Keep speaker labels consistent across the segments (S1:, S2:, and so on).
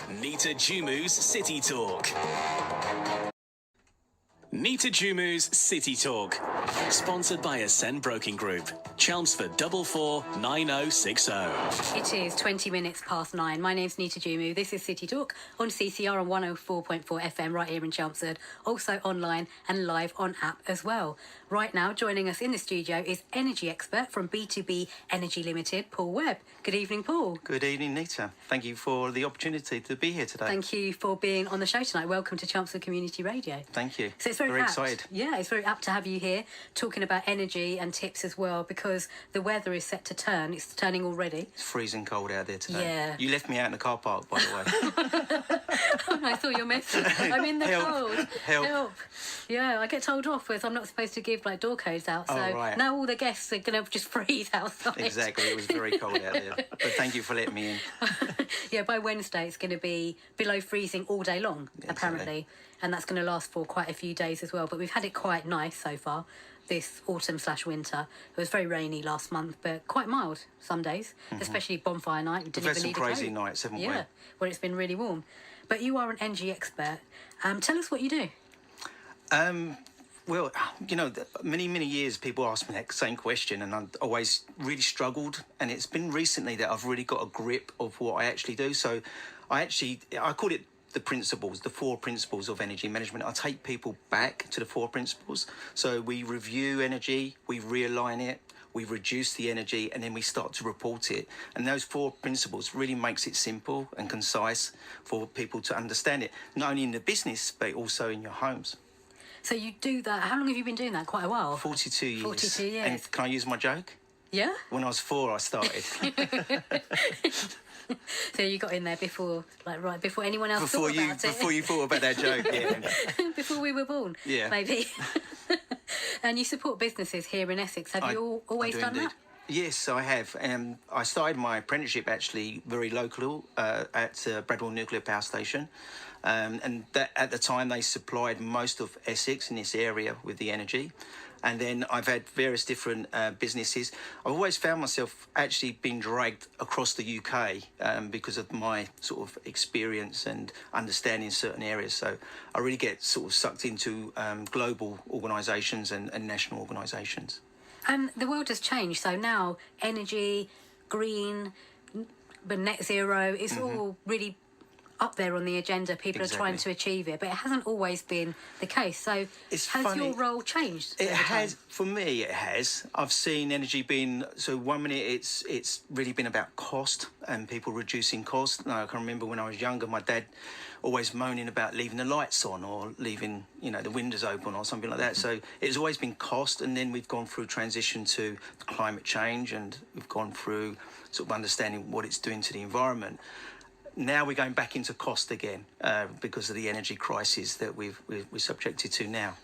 S1: Nita Jhummu's City Talk. Nita Jhummu's City Talk. Sponsored by Ascend Broking Group. Chelmsford 449060.
S2: It is 20 minutes past 9. My name's Nita Jhummu. This is City Talk on CCR on 104.4 FM right here in Chelmsford. Also online and live on app as well. Right now, joining us in the studio is energy expert from B2B Energy Limited, Paul Webb. Good evening, Paul.
S3: Good evening, Nita. Thank you for the opportunity to be here today.
S2: Thank you for being on the show tonight. Welcome to Chelmsford Community Radio.
S3: Thank you.
S2: So it's very apt.
S3: Excited.
S2: Yeah, it's very apt to have you here talking about energy and tips as well, because the weather is set to turn. It's turning already.
S3: It's freezing cold out there today.
S2: Yeah.
S3: You left me out in the car park, by the way.
S2: I saw your message. I'm in the cold.
S3: Help.
S2: Yeah, I get told off with I'm not supposed to give like door codes out. So
S3: right.
S2: now all the guests are going to just freeze outside.
S3: Exactly. It was very cold out there. But thank you for letting me in.
S2: Yeah, by Wednesday it's going to be below freezing all day long, apparently.
S3: Exactly.
S2: And that's going to last for quite a few days as well. But we've had it quite nice so far, this autumn/winter. It was very rainy last month, but quite mild some days, especially bonfire night.
S3: We've had some crazy nights, haven't we?
S2: Yeah, where it's been really warm. But you are an energy expert. Tell us what you do.
S3: Well, you know, many years people ask me that same question, and I've always really struggled. And it's been recently that I've really got a grip of what I actually do. So I call it the principles, the 4 principles of energy management. I take people back to the 4 principles. So we review energy, we realign it, we reduce the energy, and then we start to report it. And those 4 principles really makes it simple and concise for people to understand it, not only in the business, but also in your homes.
S2: So you do that. How long have you been doing that? Quite a while.
S3: 42 years.
S2: 42 years.
S3: And can I use my joke?
S2: Yeah?
S3: When I was 4, I started.
S2: So you got in there before, like right before anyone else thought about it.
S3: Before you thought about that joke, yeah.
S2: Before we were born,
S3: yeah,
S2: maybe. And you support businesses here in Essex. Have you always done that?
S3: Yes, I have. I started my apprenticeship actually very local at Bradwell Nuclear Power Station. And that, at the time, they supplied most of Essex in this area with the energy. And then I've had various different businesses. I've always found myself actually being dragged across the UK because of my sort of experience and understanding certain areas. So I really get sort of sucked into global organisations and national organisations.
S2: And the world has changed. So now energy, green, but net zero, it's all really up there on the agenda. People are trying to achieve it, but it hasn't always been the case. So has your role changed?
S3: It has. For me, it has. I've seen energy being, so one minute it's really been about cost and people reducing cost. Now, I can remember when I was younger, my dad always moaning about leaving the lights on or leaving, you know, the windows open or something like that. So it's always been cost, and then we've gone through transition to climate change, and we've gone through sort of understanding what it's doing to the environment. Now we're going back into cost again because of the energy crisis that we're subjected to now.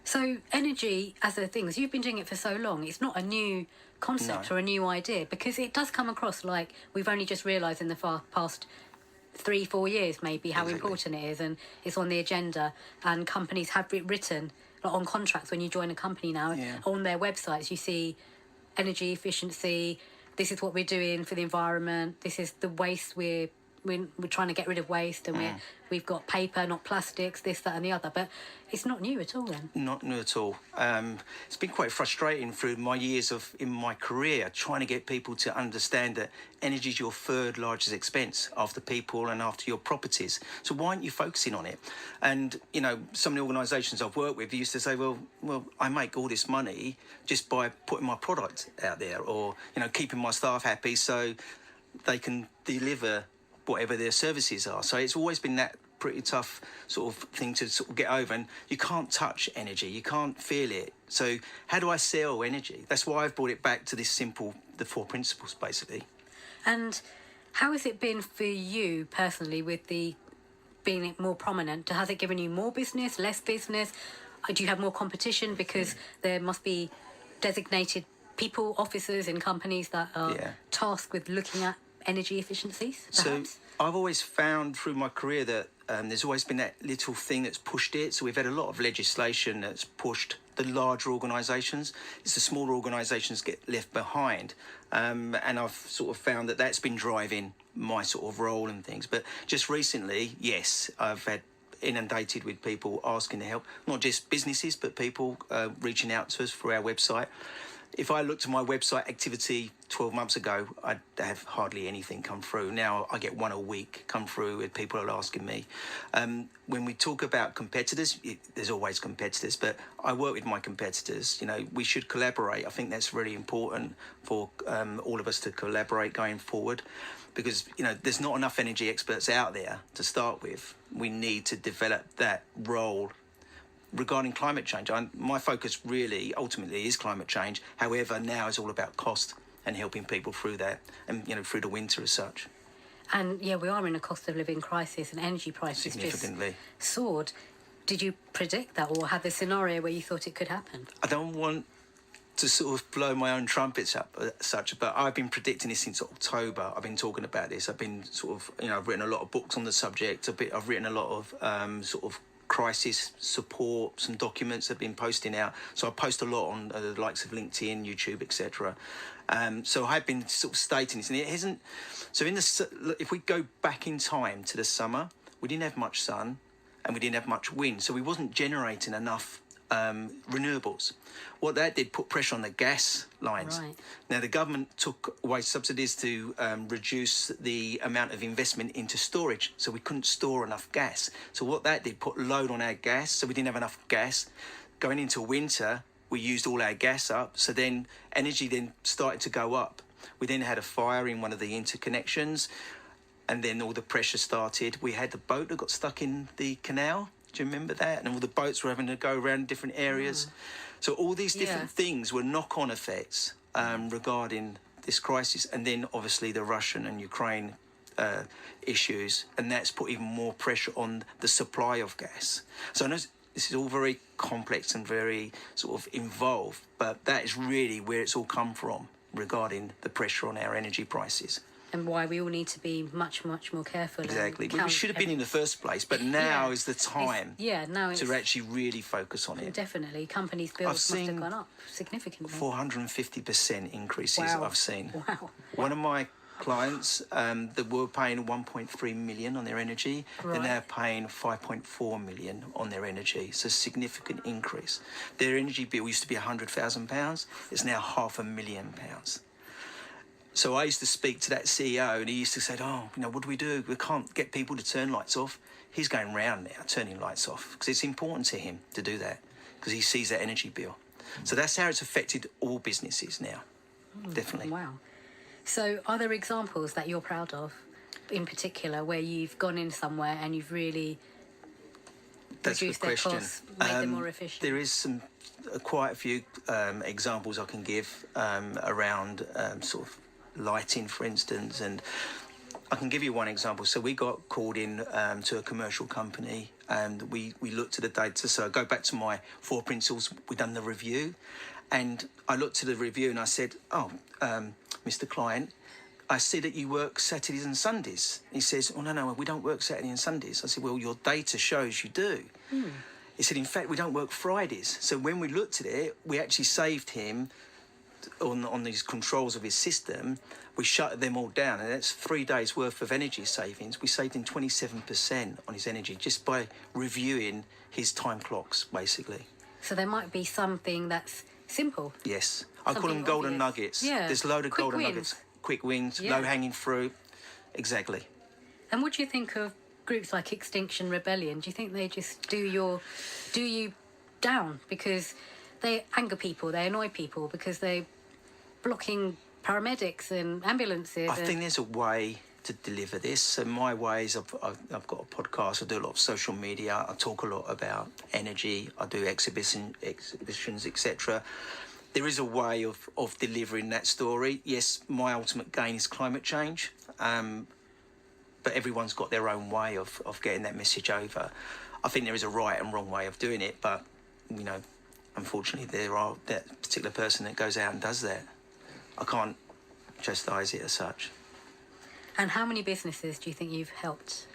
S3: So
S2: energy as a thing, as you've been doing it for so long, it's not a new concept or a new idea, because it does come across like we've only just realised in the past 3-4 years maybe how important it is, and it's on the agenda, and companies have it written on contracts. When you join a company now, on their websites you see energy efficiency, this is what we're doing for the environment, this is the waste we're trying to get rid of waste, and we've got paper, not plastics, this, that and the other. But it's not new at all then.
S3: Not new at all. It's been quite frustrating through my years in my career, trying to get people to understand that energy is your 3rd largest expense after people and after your properties. So why aren't you focusing on it? And, you know, some of the organisations I've worked with used to say, well, I make all this money just by putting my product out there, or, you know, keeping my staff happy so they can deliver whatever their services are. So it's always been that pretty tough sort of thing to sort of get over, and you can't touch energy, you can't feel it. So how do I sell energy? That's why I've brought it back to this simple, the 4 principles basically.
S2: And how has it been for you personally with the being more prominent? Has it given you more business, less business? Do you have more competition because there must be designated people, officers in companies that are tasked with looking at energy efficiencies, perhaps?
S3: So I've always found through my career that there's always been that little thing that's pushed it. So we've had a lot of legislation that's pushed the larger organisations. It's the smaller organisations get left behind. And I've sort of found that that's been driving my sort of role and things. But just recently, yes, I've had inundated with people asking to help, not just businesses, but people reaching out to us through our website. If I looked at my website activity 12 months ago, I'd have hardly anything come through. Now I get one a week come through with people are asking me. When we talk about competitors, there's always competitors, but I work with my competitors. You know, we should collaborate. I think that's really important for all of us to collaborate going forward, because, you know, there's not enough energy experts out there to start with. We need to develop that role. Regarding climate change, my focus really ultimately is climate change. However, now it's all about cost and helping people through that, and, you know, through the winter as such.
S2: And yeah, we are in a cost of living crisis, and energy prices
S3: Significantly
S2: just soared. Did you predict that, or had the scenario where you thought it could happen?
S3: I don't want to sort of blow my own trumpets up as such, but I've been predicting this since October. I've been talking about this. I've been sort of, you know, I've written a lot of books on the subject. I've written a lot of sort of crisis support, some documents I've been posting out. So I post a lot on the likes of LinkedIn, YouTube, etc. So I've been sort of stating this, and it isn't. So if we go back in time to the summer, we didn't have much sun and we didn't have much wind, so we wasn't generating enough renewables. What that did put pressure on the gas lines.
S2: Right.
S3: Now the government took away subsidies to reduce the amount of investment into storage, so we couldn't store enough gas. So what that did put load on our gas, so we didn't have enough gas. Going into winter, we used all our gas up, so then energy then started to go up. We then had a fire in one of the interconnections, and then all the pressure started. We had the boat that got stuck in the canal. Do you remember that? And all the boats were having to go around different areas. So all these different things were knock-on effects regarding this crisis. And then obviously the Russian and Ukraine issues, and that's put even more pressure on the supply of gas. So I know this is all very complex and very sort of involved, but that is really where it's all come from regarding the pressure on our energy prices.
S2: And why we all need to be much, much more careful.
S3: Exactly. We should have been in the first place, but now is the time to actually really focus on it.
S2: Definitely. Companies' bills must have gone up significantly.
S3: 450% increases I've seen.
S2: Wow.
S3: One of my clients that were paying 1.3 million on their energy, they're now paying 5.4 million on their energy. It's a significant increase. Their energy bill used to be £100,000. It's now £500,000. So I used to speak to that CEO, and he used to say, oh, you know, what do? We can't get people to turn lights off. He's going round now, turning lights off, because it's important to him to do that, because he sees that energy bill. So that's how it's affected all businesses now, definitely.
S2: Wow. So are there examples that you're proud of, in particular, where you've gone in somewhere and you've really reduced their costs, made them more efficient?
S3: There is quite a few examples I can give around sort of lighting, for instance, and I can give you one example. So we got called in to a commercial company, and we looked at the data. So I go back to my 4 principles. We done the review, and I looked at the review and I said, Mr. Client, I see that you work Saturdays and Sundays. He says, oh, no, we don't work Saturday and Sundays. I said, well, your data shows you do. He said, in fact, we don't work Fridays. So when we looked at it, we actually saved him on these controls of his system. We shut them all down, and that's 3 days worth of energy savings. We saved him 27% on his energy just by reviewing his time clocks, basically.
S2: So there might be something that's simple.
S3: Yes. I call them golden nuggets.
S2: Yeah.
S3: There's a load of
S2: Quick
S3: golden
S2: wins.
S3: nuggets. Quick wins,
S2: Yeah.
S3: low-hanging fruit. Exactly.
S2: And what do you think of groups like Extinction Rebellion? Do you think they just do you down because they anger people, they annoy people because they're blocking paramedics and ambulances?
S3: I think there's a way to deliver this. So my ways, I've got a podcast, I do a lot of social media, I talk a lot about energy, I do exhibitions, etc. There is a way of delivering that story. Yes, my ultimate gain is climate change, but everyone's got their own way of getting that message over. I think there is a right and wrong way of doing it, but, you know, unfortunately there are that particular person that goes out and does that. I can't chastise it as such.
S2: And how many businesses do you think you've helped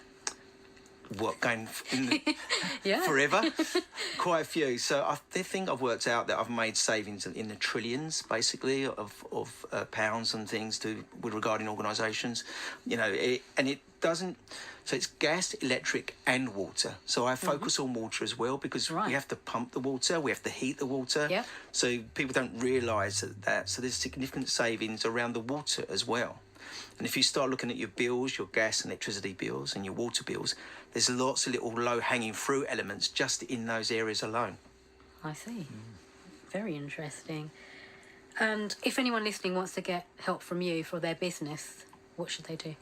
S2: Yeah.
S3: forever. Quite a few. So the thing I've worked out that I've made savings in the trillions, basically, of pounds and things regarding organisations. It doesn't. So it's gas, electric, and water. So I focus on water as well because we have to pump the water, we have to heat the water.
S2: Yep.
S3: So people don't realise that. So there's significant savings around the water as well. And if you start looking at your bills, your gas and electricity bills and your water bills, there's lots of little low-hanging fruit elements just in those areas alone.
S2: I see. Very interesting. And if anyone listening wants to get help from you for their business, what should they do?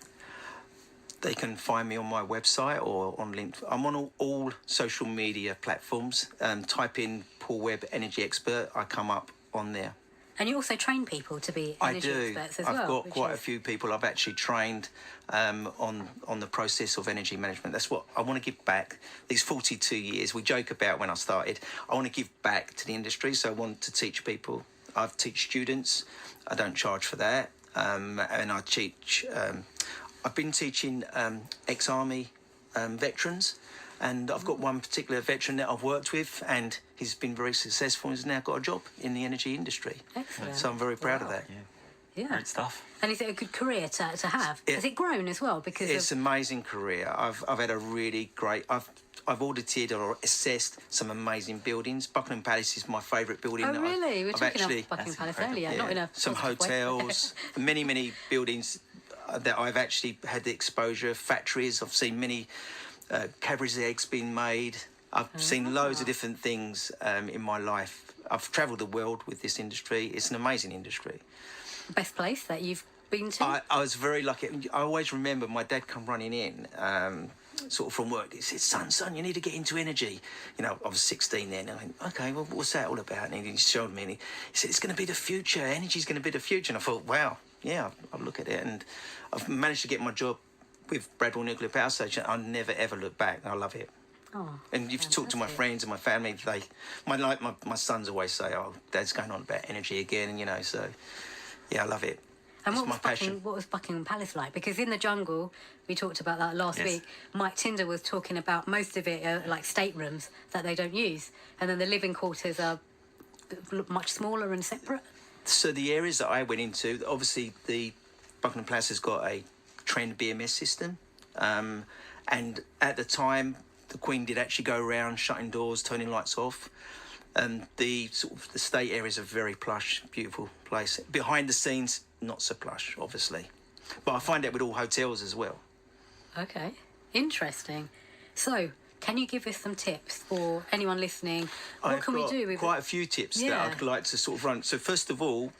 S3: They can find me on my website or on LinkedIn. I'm on all social media platforms. Type in Paul Webb Energy Expert. I come up on there.
S2: And you also train people to be energy experts as well.
S3: I've got quite a few people I've actually trained on the process of energy management. That's what I want to give back. These 42 years, we joke about when I started, I want to give back to the industry. So I want to teach people. I teach students. I don't charge for that. And I teach... I've been teaching ex-army veterans, and I've got one particular veteran that I've worked with, and he's been very successful. He's now got a job in the energy industry.
S2: Excellent.
S3: So I'm very proud of that.
S2: Yeah.
S4: Great stuff.
S2: And is it a good career to have? Has it grown as well? Because
S3: it's an amazing career. I've had a really great... I've audited or assessed some amazing buildings. Buckingham Palace is my favourite building.
S2: Oh, really? We were talking
S3: actually,
S2: about Buckingham Palace earlier, not in a
S3: some
S2: positive way.
S3: hotels, many buildings that I've actually had the exposure. Factories. I've seen many Cadbury's eggs being made. I've seen loads of different things in my life. I've travelled the world with this industry. It's an amazing industry.
S2: Best place that you've been to?
S3: I was very lucky. I always remember my dad come running in, sort of from work. He said, son, you need to get into energy. I was 16 then. I went, okay, well, what's that all about? And he showed me, and he said, it's going to be the future. Energy's going to be the future. And I thought, wow, yeah, I'll look at it. And I've managed to get my job with Bradwell Nuclear Power Station. I'll never, ever look back. I love it.
S2: Oh,
S3: and if you talk to my friends and my family, my sons always say, oh, Dad's going on about energy again, so... Yeah, I love it.
S2: And
S3: it's my passion.
S2: What was Buckingham Palace like? Because in the jungle, we talked about that last week. Mike Tinder was talking about most of it are like staterooms that they don't use, and then the living quarters are much smaller and separate.
S3: So the areas that I went into, obviously the Buckingham Palace has got a trained BMS system, and at the time the Queen did actually go around shutting doors, turning lights off. The state area is a very plush, beautiful place. Behind the scenes, not so plush, obviously. But I find that with all hotels as well.
S2: Okay, interesting. So, can you give us some tips for anyone listening? What can we do with
S3: quite a few tips that I'd like to sort of run. So first of all,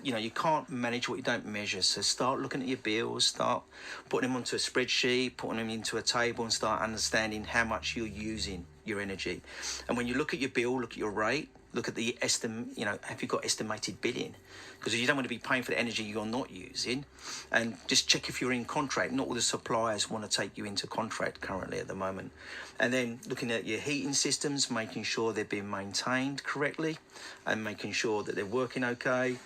S3: you can't manage what you don't measure. So start looking at your bills, start putting them onto a spreadsheet, putting them into a table, and start understanding how much you're using your energy. And when you look at your bill, look at your rate, look at the have you got estimated billing? Because you don't want to be paying for the energy you're not using. And just check if you're in contract. Not all the suppliers want to take you into contract currently at the moment. And then looking at your heating systems, making sure they're being maintained correctly and making sure that they're working okay.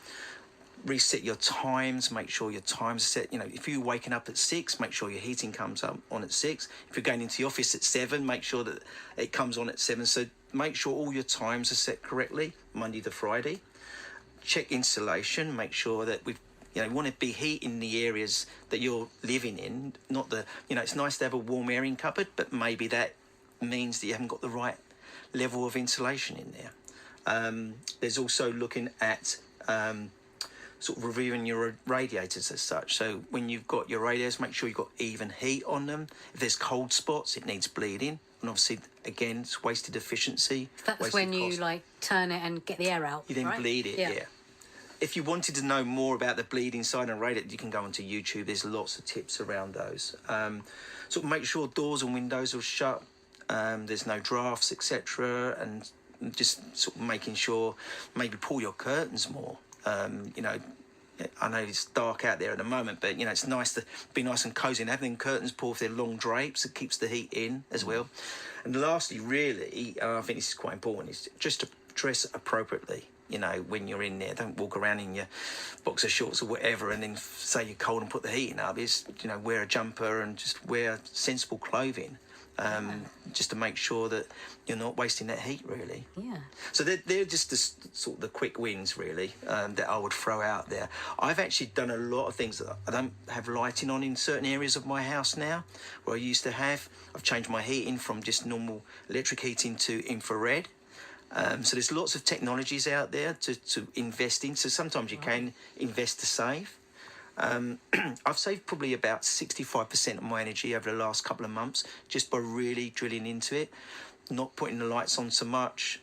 S3: Reset your times, make sure your time's set. If you're waking up at 6, make sure your heating comes on at 6. If you're going into the office at 7, make sure that it comes on at 7. So make sure all your times are set correctly, Monday to Friday. Check insulation, make sure that you want to be heating the areas that you're living in. Not it's nice to have a warm airing cupboard, but maybe that means that you haven't got the right level of insulation in there. There's also looking at... sort of reviewing your radiators as such. So when you've got your radiators, make sure you've got even heat on them. If there's cold spots, it needs bleeding. And obviously, again, it's wasted efficiency.
S2: That's when you turn it and get the air out.
S3: You then bleed it, yeah. If you wanted to know more about the bleeding side and radiator, you can go onto YouTube. There's lots of tips around those. Sort of make sure doors and windows are shut. There's no drafts, etc. And just sort of making sure, maybe pull your curtains more. I know it's dark out there at the moment, but it's nice to be nice and cosy and have them curtains pulled if they're long drapes. It keeps the heat in as well. And lastly, really, I think this is quite important, is just to dress appropriately. You know, when you're in there, don't walk around in your boxer shorts or whatever and then say you're cold and put the heating up. It's, you know, wear a jumper and just wear sensible clothing. Just to make sure that you're not wasting that heat, really.
S2: Yeah.
S3: So they're just the sort of the quick wins, really, that I would throw out there. I've actually done a lot of things. I don't have lighting on in certain areas of my house now, where I used to have. I've changed my heating from just normal electric heating to infrared. So there's lots of technologies out there to invest in. So sometimes you can invest to save. I've saved probably about 65% of my energy over the last couple of months just by really drilling into it, not putting the lights on so much,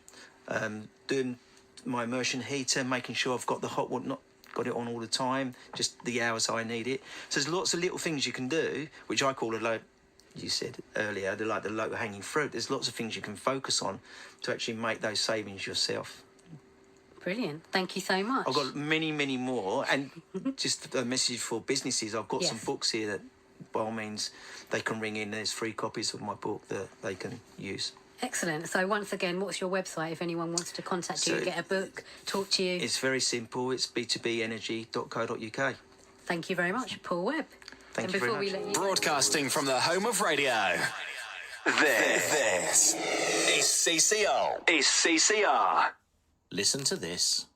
S3: doing my immersion heater, making sure I've got the hot water, not got it on all the time, just the hours I need it. So there's lots of little things you can do, which I call you said earlier, they're like the low-hanging fruit. There's lots of things you can focus on to actually make those savings yourself.
S2: Brilliant. Thank you so much.
S3: I've got many, many more. And just a message for businesses, I've got some
S2: Yes.
S3: books here that, by all means, they can ring in. There's free copies of my book that they can use.
S2: Excellent. So once again, what's your website if anyone wants to contact you,
S3: So
S2: get a book, talk to you?
S3: It's very simple. It's b2benergy.co.uk.
S2: Thank you very much, Paul Webb.
S3: Thank
S2: and
S3: you very
S2: before we
S3: much.
S2: let you
S1: Broadcasting from the home of radio. This is CCR. Listen to this.